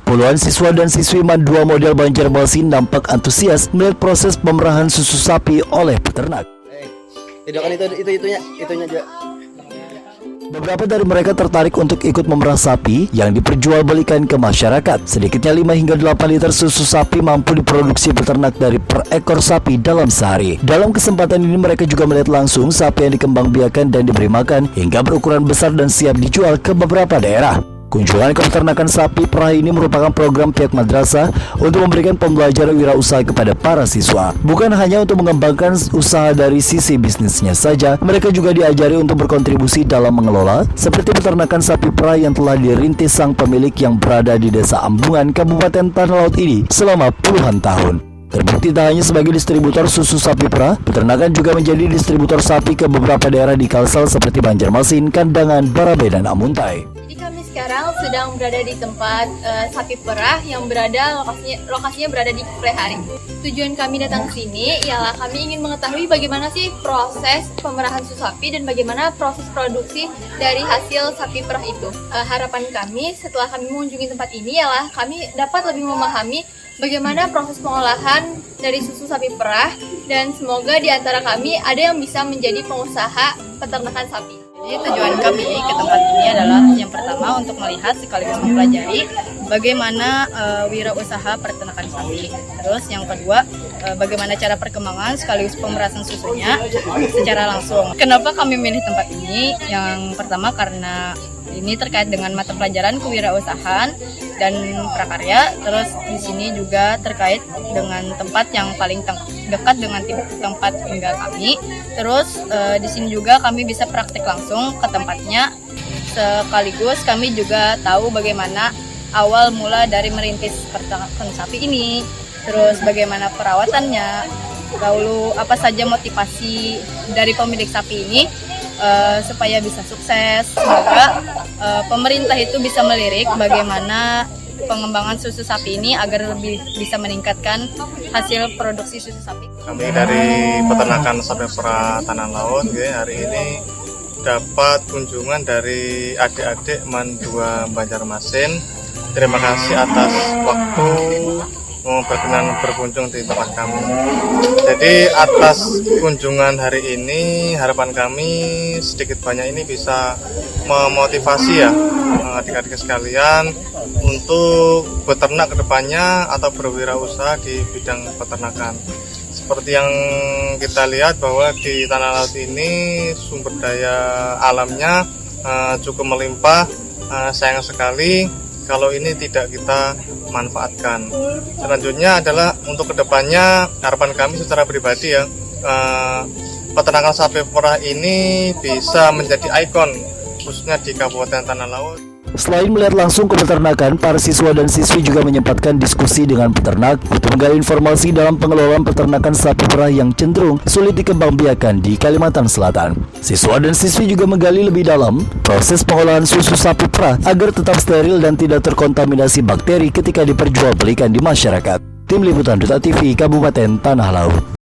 Puluhan siswa dan siswi MAN 2 model Banjarmasin nampak antusias melihat proses pemerahan susu sapi oleh peternak. Tidakkan itunya juga. Beberapa dari mereka tertarik untuk ikut memerah sapi yang diperjualbelikan ke masyarakat. Sedikitnya 5 hingga 8 liter susu sapi mampu diproduksi peternak dari per ekor sapi dalam sehari. Dalam kesempatan ini mereka juga melihat langsung sapi yang dikembangbiakan dan diberi makan hingga berukuran besar dan siap dijual ke beberapa daerah. Kunjungan ke peternakan sapi perah ini merupakan program pihak madrasah untuk memberikan pembelajaran wirausaha kepada para siswa. Bukan hanya untuk mengembangkan usaha dari sisi bisnisnya saja, mereka juga diajari untuk berkontribusi dalam mengelola, seperti peternakan sapi perah yang telah dirintis sang pemilik yang berada di Desa Ambungan, Kabupaten Tanah Laut ini selama puluhan tahun. Terbukti tak hanya sebagai distributor susu sapi perah, peternakan juga menjadi distributor sapi ke beberapa daerah di Kalsel seperti Banjarmasin, Kandangan, Barabe, dan Amuntai. Jadi kami sekarang sedang berada di tempat sapi perah yang lokasinya berada di Prehari. Tujuan kami datang ke sini ialah kami ingin mengetahui bagaimana sih proses pemerahan susu sapi dan bagaimana proses produksi dari hasil sapi perah itu. Harapan kami setelah kami mengunjungi tempat ini ialah kami dapat lebih memahami bagaimana proses pengolahan dari susu sapi perah, dan semoga di antara kami ada yang bisa menjadi pengusaha peternakan sapi. Jadi tujuan kami ke tempat ini adalah yang pertama untuk melihat sekaligus mempelajari bagaimana wirausaha peternakan sapi. Terus yang kedua, bagaimana cara perkembangan sekaligus pemerasan susunya secara langsung. Kenapa kami milih tempat ini? Yang pertama karena ini terkait dengan mata pelajaran kewirausahaan dan prakarya. Terus di sini juga terkait dengan tempat yang paling dekat dengan tempat tinggal kami. Terus di sini juga kami bisa praktik langsung ke tempatnya. Sekaligus kami juga tahu bagaimana awal mula dari merintis peternakan sapi ini. Terus bagaimana perawatannya. Lalu apa saja motivasi dari pemilik sapi ini supaya bisa sukses. Semoga pemerintah itu bisa melirik bagaimana pengembangan susu sapi ini agar lebih bisa meningkatkan hasil produksi susu sapi. Kami dari peternakan sapi perah Tanah Laut hari ini dapat kunjungan dari adik-adik MAN 2 Banjarmasin. Terima kasih atas waktu berkenan berkunjung di tempat kami. Jadi atas kunjungan hari ini harapan kami sedikit banyak ini bisa memotivasi ya adik-adik sekalian untuk beternak kedepannya atau berwirausaha di bidang peternakan. Seperti yang kita lihat bahwa di Tanah Laut ini sumber daya alamnya cukup melimpah. Sayang sekali kalau ini tidak kita manfaatkan. Selanjutnya adalah untuk kedepannya harapan kami secara pribadi ya, peternakan sapi perah ini bisa menjadi ikon khususnya di Kabupaten Tanah Laut. Selain melihat langsung ke peternakan, para siswa dan siswi juga menyempatkan diskusi dengan peternak untuk menggali informasi dalam pengelolaan peternakan sapi perah yang cenderung sulit dikembangbiakan di Kalimantan Selatan. Siswa dan siswi juga menggali lebih dalam proses pengolahan susu sapi perah agar tetap steril dan tidak terkontaminasi bakteri ketika diperjualbelikan di masyarakat. Tim Liputan Duta TV Kabupaten Tanah Laut.